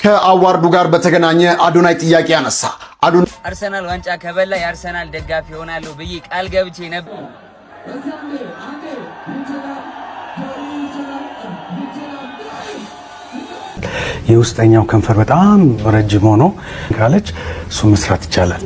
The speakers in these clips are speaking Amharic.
ከአዋርዱ ጋር በተገናኘ አዶናይ ጥያቄ ያነሳ። አርሰናል ዋንጫ ከበላ የአርሰናል ደጋፊ ሆናለሁ ብዬ ቃል ገብቼ ነበር። የውስጠኛው ከንፈር በጣም ረጅም ሆኖ ካለች እሱ መስራት ይቻላል።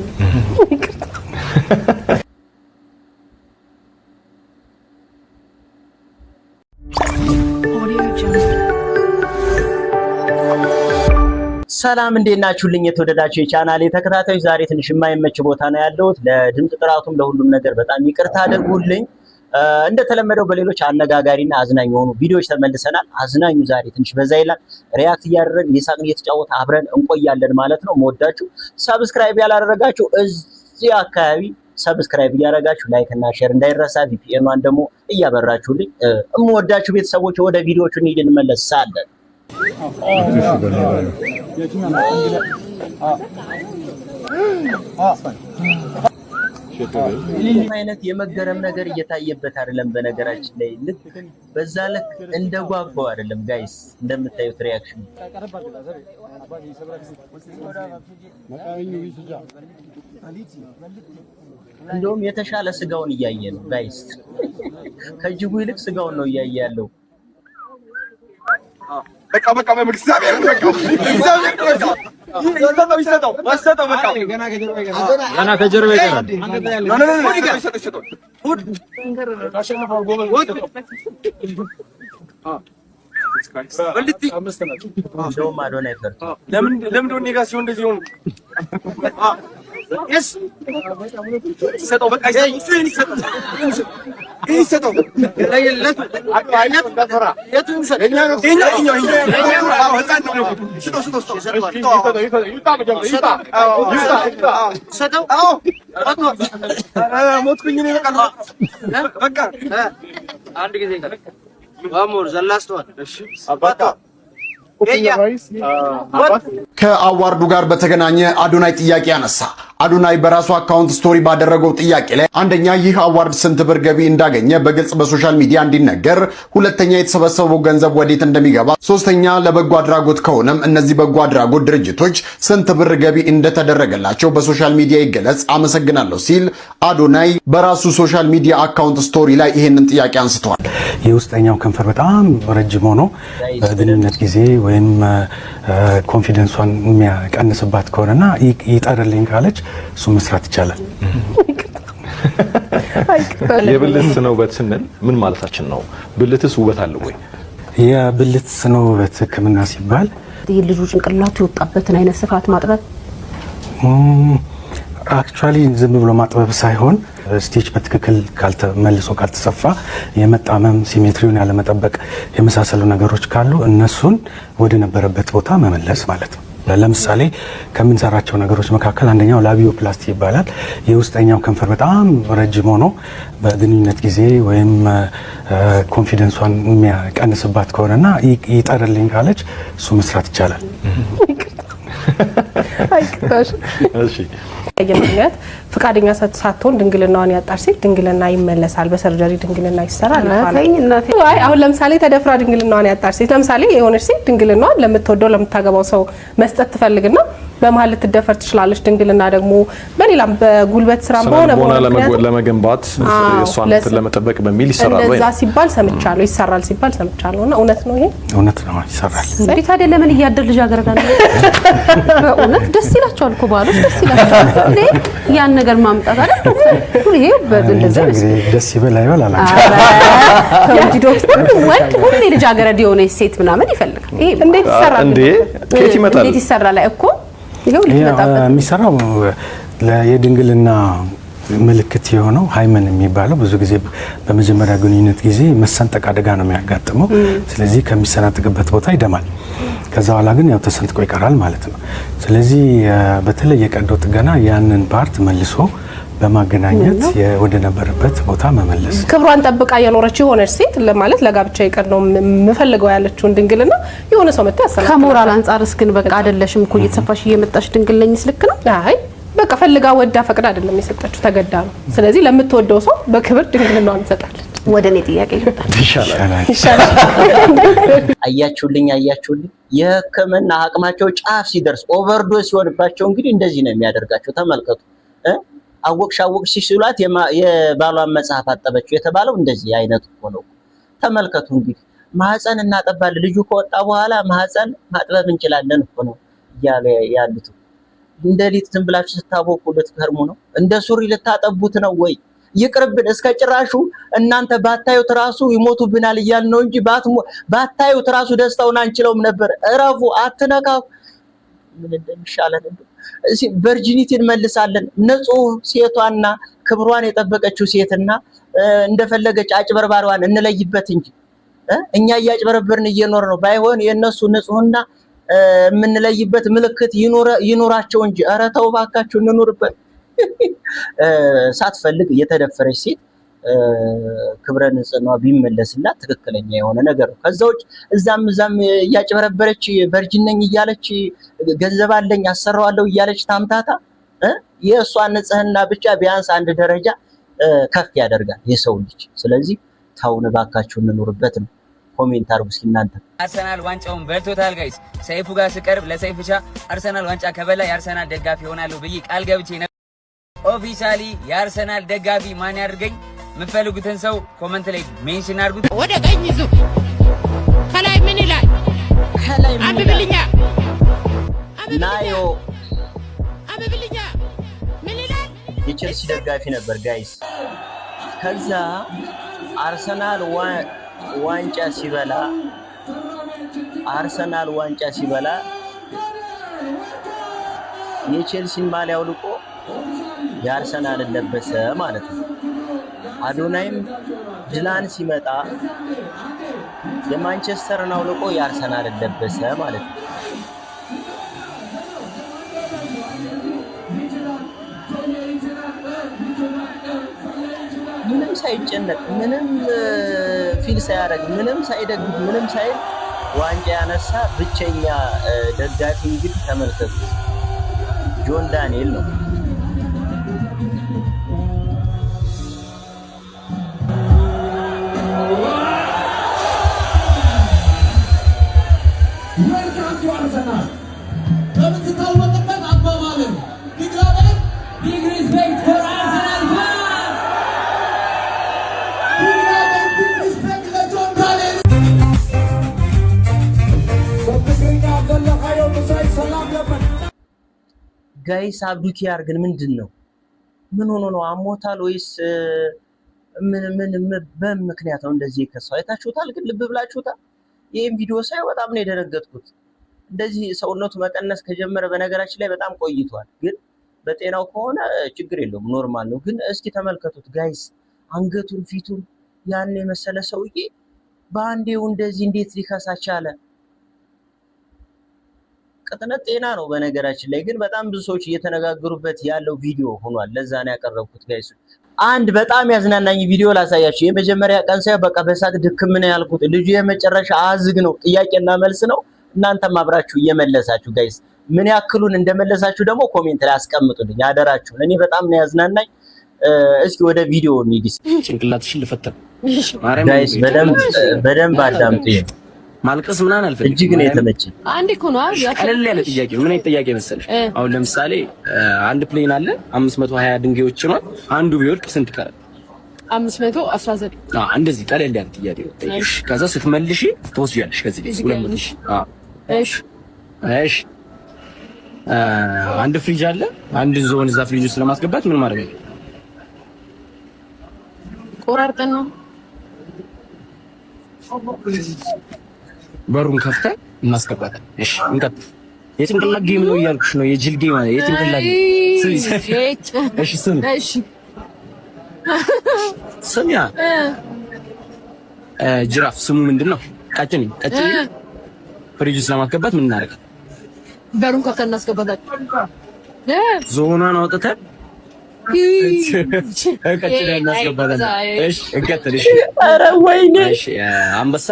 ሰላም እንዴት ናችሁልኝ? የተወደዳችሁ የቻናሌ ተከታታዮች፣ ዛሬ ትንሽ የማይመች ቦታ ነው ያለሁት። ለድምጽ ጥራቱም ለሁሉም ነገር በጣም ይቅርታ አድርጉልኝ። እንደተለመደው በሌሎች አነጋጋሪና አዝናኝ የሆኑ ቪዲዮዎች ተመልሰናል። አዝናኙ ዛሬ ትንሽ በዛ ይላል። ሪአክት እያደረግን የሳቅን እየተጫወተ አብረን እንቆያለን ማለት ነው። መወዳችሁ ሰብስክራይብ ያላደረጋችሁ እዚህ አካባቢ ሰብስክራይብ እያደረጋችሁ ላይክ እና ሼር እንዳይረሳ። ቪፒኤን ደግሞ እያበራችሁልኝ እምወዳችሁ ቤተሰቦች፣ ወደ ቪዲዮቹ እንሂድ እንመለሳለን። ምንም አይነት የመገረም ነገር እየታየበት አይደለም። በነገራችን ላይ ልክ በዛ ልክ እንደጓጓው አይደለም ጋይስ፣ እንደምታዩት ሪአክሽን እንደውም የተሻለ ስጋውን እያየ ነው ጋይስ። ከጅቡ ይልቅ ስጋውን ነው እያየ ያለው። በቃ እግዚአብሔር ገና ከጀርባ ይቀራል። ከአዋርዱ ጋር በተገናኘ አዶናይ ጥያቄ ያነሳ። አዶናይ በራሱ አካውንት ስቶሪ ባደረገው ጥያቄ ላይ አንደኛ ይህ አዋርድ ስንት ብር ገቢ እንዳገኘ በግልጽ በሶሻል ሚዲያ እንዲነገር፣ ሁለተኛ የተሰበሰበው ገንዘብ ወዴት እንደሚገባ፣ ሶስተኛ ለበጎ አድራጎት ከሆነም እነዚህ በጎ አድራጎት ድርጅቶች ስንት ብር ገቢ እንደተደረገላቸው በሶሻል ሚዲያ ይገለጽ፣ አመሰግናለሁ ሲል አዶናይ በራሱ ሶሻል ሚዲያ አካውንት ስቶሪ ላይ ይሄንን ጥያቄ አንስተዋል። የውስጠኛው ከንፈር በጣም ረጅም ሆኖ በግንኙነት ጊዜ ወይም ኮንፊደንሷን የሚያቀንስባት ከሆነና ይጠርልኝ ካለች እሱ መስራት ይቻላል። የብልት ስነ ውበት ስንል ምን ማለታችን ነው? ብልትስ ውበት አለው ወይ? የብልት ስነ ውበት ሕክምና ሲባል ልጁ ጭንቅላቱ የወጣበትን አይነት ስፋት ማጥበብ አክቹአሊ ዝም ብሎ ማጥበብ ሳይሆን ስቲች በትክክል መልሶ ካልተሰፋ የመጣመም ሲሜትሪውን ያለመጠበቅ የመሳሰሉ ነገሮች ካሉ እነሱን ወደ ነበረበት ቦታ መመለስ ማለት ነው። ለምሳሌ ከምንሰራቸው ነገሮች መካከል አንደኛው ላቢዮፕላስቲ ይባላል። የውስጠኛው ከንፈር በጣም ረጅም ሆኖ በግንኙነት ጊዜ ወይም ኮንፊደንሷን የሚያቀንስባት ከሆነና ይጠርልኝ ካለች እሱ መስራት ይቻላል። እሺ የምክንያት ፍቃደኛ ሳትሆን ድንግልናዋን ያጣች ሴት ድንግልና ይመለሳል፣ በሰርጀሪ ድንግልና ይሰራል ይባላል። አሁን ለምሳሌ ተደፍራ ድንግልናዋን ያጣች ሴት ለምሳሌ የሆነች ሴት ድንግልናዋን ለምትወደው ለምታገባው ሰው መስጠት ትፈልግና በመሀል ልትደፈር ትችላለች። ድንግልና ደግሞ በሌላም በጉልበት ስራም በሆነ ለመገንባት እሷን ለመጠበቅ በሚል ይሰራል ወይ? እንደዛ ሲባል ሰምቻለሁ፣ ይሰራል ሲባል ሰምቻለሁና እውነት ነው ይሄ? እውነት ነው፣ ይሰራል። እንዴት ታዲያ ለምን እያደር ልጅ አገረዳ ነው? በእውነት ደስ ይላቸዋል እኮ ባሎች ደስ ይላቸዋል እንዴ ያን ነገር ማምጣት አይደል ዶክተር? ይሄ በእንደዛ ደስ ይበል አይበል አላችሁ እንጂ ዶክተር ወንድ ሁሌ ልጅ አገረዳ የሆነ ሴት ምናምን ይፈልጋል። ይሄ እንዴት ይሰራል እንዴ? ከየት ይመጣል? እንዴት ይሰራል እኮ የሚሰራው የድንግልና ምልክት የሆነው ሃይመን የሚባለው ብዙ ጊዜ በመጀመሪያ ግንኙነት ጊዜ መሰንጠቅ አደጋ ነው የሚያጋጥመው። ስለዚህ ከሚሰነጥቅበት ቦታ ይደማል። ከዛ በኋላ ግን ያው ተሰንጥቆ ይቀራል ማለት ነው። ስለዚህ በተለይ የቀዶ ጥገና ያንን ፓርት መልሶ በማገናኘት ወደ ነበረበት ቦታ መመለስ። ክብሯን ጠብቃ የኖረች የሆነች ሴት ለማለት ለጋብቻ ይቀር ነው የምፈልገው ያለችውን ድንግልና የሆነ ሰው መጣ ያሰላም። ከሞራል አንፃርስ ግን በቃ አይደለሽም እኮ እየተሰፋሽ እየመጣሽ ድንግልነኝስ ልክ ነው? አይ በቃ ፈልጋ ወዳ ፈቅዳ አይደለም የሰጠችው ተገዳ ነው። ስለዚህ ለምትወደው ሰው በክብር ድንግልናዋን እንሰጣለን። ወደ እኔ ጥያቄ ይመጣል። ይሻላል። አያችሁልኝ የህክምና አቅማቸው ጫፍ ሲደርስ ኦቨርዶስ ሲሆንባቸው እንግዲህ እንደዚህ ነው የሚያደርጋቸው። ተመልከቱ። አወቅሽ ሲሏት የባሏን መጽሐፍ አጠበችው የተባለው እንደዚህ አይነት ሆነው ተመልከቱ። እንግዲህ ማህፀን እናጠባለን ልጁ ከወጣ በኋላ ማህፀን ማጥበብ እንችላለን እኮ ነው እያለ ያሉት። እንደ ሊት ዝም ብላችሁ ስታቦኩ ልትከርሙ ነው? እንደ ሱሪ ልታጠቡት ነው ወይ? ይቅርብን። እስከ ጭራሹ እናንተ ባታዩት ራሱ ይሞቱብናል እያል ነው እንጂ ባታዩት ራሱ ደስታውን አንችለውም ነበር። እረፉ፣ አትነካኩ። ምን እንደሚሻለን ቨርጂኒቲን መልሳለን። ንጹህ ሴቷና ክብሯን የጠበቀችው ሴትና እንደፈለገች አጭበርባሪዋን እንለይበት እንጂ እኛ እያጭበረበርን እየኖር ነው። ባይሆን የነሱ ንጹህና የምንለይበት ምልክት ይኖራቸው እንጂ ኧረ ተው እባካችሁ እንኑርበት። ሳትፈልግ የተደፈረች ሴት ክብረ ንጽህናዋ ቢመለስላት ትክክለኛ የሆነ ነገር ነው። ከዛ ውጭ እዛም እያጭበረበረች ቨርጂን ነኝ እያለች ገንዘብ አለኝ አሰራዋለሁ እያለች ታምታታ የእሷ ንጽህና ብቻ ቢያንስ አንድ ደረጃ ከፍ ያደርጋል የሰው ልጅ። ስለዚህ ታውን እባካችሁ እንኑርበት ነው። ኮሜንት አርጉ እስኪ እናንተ። አርሰናል ዋንጫውን በልቶታል ጋይስ። ሰይፉ ጋር ስቀርብ ለሰይፍ ብቻ አርሰናል ዋንጫ ከበላ የአርሰናል ደጋፊ ሆናለሁ ብዬ ቃል ገብቼ ነበር። ኦፊሻሊ የአርሰናል ደጋፊ ማን ያድርገኝ? የምትፈልጉትን ሰው ኮመንት ላይ ሜንሽን አድርጉት። ወደ ቀኝ ዙ ከላይ ምን ይላል? ከላይ ምን አብብልኛ ናዮ አብብልኛ ምን ይላል? የቼልሲ ደጋፊ ነበር ጋይስ። ከዛ አርሰናል ዋንጫ ሲበላ የቼልሲን ማሊያ አውልቆ የአርሰናልን ለበሰ ማለት ነው። አዶናይም ድላን ሲመጣ የማንቸስተርን አውልቆ የአርሰናልን ለበሰ ማለት ነው። ምንም ሳይጨነቅ ምንም ፊል ሳያደርግ ምንም ሳይደግፍ ምንም ሳይል ዋንጫ ያነሳ ብቸኛ ደጋፊ እንግዲህ ተመልከቱ ጆን ዳንኤል ነው። ጋይስ አብዱኪያር ግን ምንድነው? ምን ሆኖ ነው? አሞታል ወይስ በምክንያት ነው እንደዚህ የከሳው? አይታችሁታል? ግን ልብ ብላችሁታል? ይሄን ቪዲዮ ሳይ በጣም ነው የደነገጥኩት። እንደዚህ ሰውነቱ መቀነስ ከጀመረ በነገራችን ላይ በጣም ቆይቷል። ግን በጤናው ከሆነ ችግር የለውም ኖርማል ነው። ግን እስኪ ተመልከቱት ጋይስ፣ አንገቱን ፊቱን ያን የመሰለ ሰውዬ በአንዴው እንደዚህ እንዴት ሊከሳ ቻለ? ቅጥነት ጤና ነው በነገራችን ላይ። ግን በጣም ብዙ ሰዎች እየተነጋገሩበት ያለው ቪዲዮ ሆኗል። ለዛ ነው ያቀረብኩት ጋይስ። አንድ በጣም ያዝናናኝ ቪዲዮ ላሳያችሁ። የመጀመሪያ ቀን ሳይ በቃ በሳቅ ድክም ነው ያልኩት። ልጁ የመጨረሻ አዝግ ነው፣ ጥያቄና መልስ ነው። እናንተም አብራችሁ እየመለሳችሁ ጋይስ ምን ያክሉን እንደመለሳችሁ ደግሞ ኮሜንት ላይ አስቀምጡልኝ አደራችሁን። እኔ በጣም ነው ያዝናናኝ። እስኪ ወደ ቪዲዮ እንሂድ። ጭንቅላትሽን ልፈተን ጋይስ፣ በደንብ አዳምጡ። ማልቀስ ምናምን አልፈልግም። እጅግ ነው የተመቸኝ። አንድ እኮ ነው ቀለል ያለ ጥያቄ ነው። ምን አይነት ጥያቄ መሰለሽ? አሁን ለምሳሌ አንድ ፕሌን አለ 520 ድንጋዮች ነው። አንዱ ቢወድቅ ስንት ይቀራል? 519። እንደዚህ ቀለል ያለ ጥያቄ ነው። እሺ፣ ከዛ ስትመልሺ ትወስጃለሽ ከዚህ ላይ 200። እሺ እሺ። አንድ ፍሪጅ አለ። አንድ ዞን እዛ ፍሪጅ ውስጥ ለማስገባት ምን ማድረግ ነው? ቆራርጠን ነው በሩን ከፍተን እናስገባለን። እሺ እንቀጥል። የጭንቅላት ጌም ነው እያልኩሽ ነው። የጅል ጌም ማለት የጭንቅላት እሺ ስም ስም ያ ጅራፍ ስሙ ምንድን ነው? ቀጭኔ ፍሪጅ ውስጥ ለማስገባት ምን እናደርጋለን? በሩን ከፍተን እናስገባለን። ዞኗን አውጥተን ቀጭኔ እናስገባለን። እሺ እንቀጥል። እሺ ኧረ ወይኔ! እሺ አንበሳ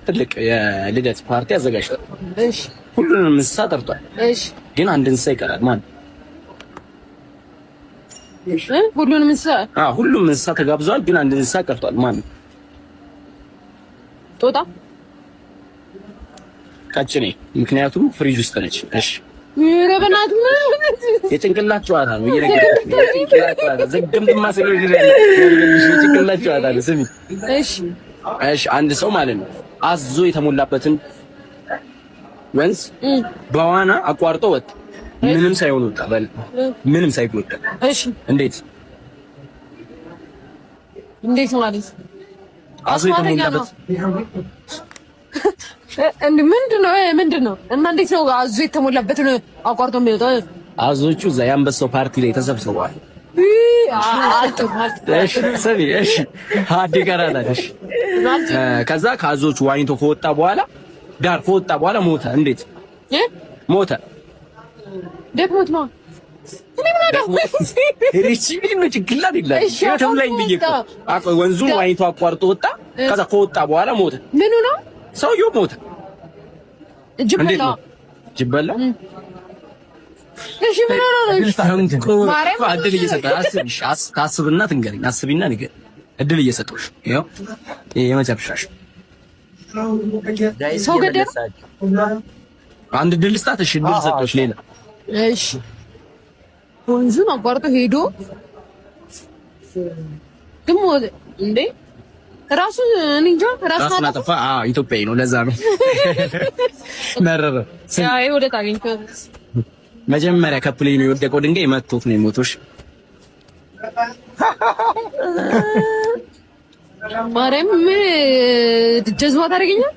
ትልቅ የልደት ፓርቲ አዘጋጅቷል። እሺ ሁሉንም እንስሳ ጠርቷል። እሺ ግን አንድ እንስሳ ይቀራል። ማን? ሁሉንም እንስሳ ሁሉም እንስሳ ተጋብዟል፣ ግን አንድ እንስሳ ቀርቷል። ማን? ጦጣ፣ ቀጭኔ። ምክንያቱም ፍሪጅ ውስጥ ነች። እሺ ረበናት የጭንቅላት ጨዋታ ነው። የጭንቅላት ጨዋታ ዘግምግም ማሰለው ይላል። የጭንቅላት ጨዋታ ነው። ስሚ እሺ አንድ ሰው ማለት ነው አዞ የተሞላበትን ወንዝ በዋና አቋርጦ ወጣ። ምንም ሳይሆን ወጣ። ምንም ሳይጎዳ። እሺ እንዴት ማለት አዞ የተሞላበት ምንድነው? እና እንዴት ነው አዞ የተሞላበትን አቋርጦ የሚወጣው? አዞቹ እዛ የአንበሳው ፓርቲ ላይ ተሰብስበዋል። እሺ ከዛ ከአዞቹ ዋኝቶ ከወጣ በኋላ ሞተ። እንዴት ሞተ? ደክሞት ነው። ወንዙን ዋኝቶ አቋርጦ ወጣ። ከዛ ከወጣ በኋላ ሞተ። ምኑ ነው? ሰውየው ሞተ። ጅብ በላ። እሺ ምን ሆነ ነው? እድል እየሰጠሽ ታስብና ትንገረኝ። አስቢና ንገረኝ። እድል እየሰጠሽ ይኸው የመጨረሻሽ ሰው ገደለ። አንድ እድል ስጣት። እሺ እድል ሰጠሽ። ሌላ እሺ ወንዙን አቋርጦ ሄዶ ግን እንዴ ራሱ እንጃ ራሱን አጠፋ። ኢትዮጵያዊ ነው፣ ለዛ ነው መረረ። አይ ወደ ታገኝቶ መጀመሪያ ከፕሌኑ የወደቀው ድንጋይ መቶት ነው የሞቶሽ። ማርያም ጀዝባ ታደርገኛል።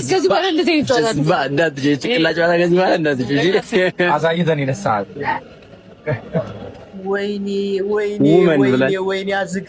ጀዝባ እንደዚህ ይጫወታል። ጭቅላጭ አሳይተን ይነሳል። ወይኔ አዝግ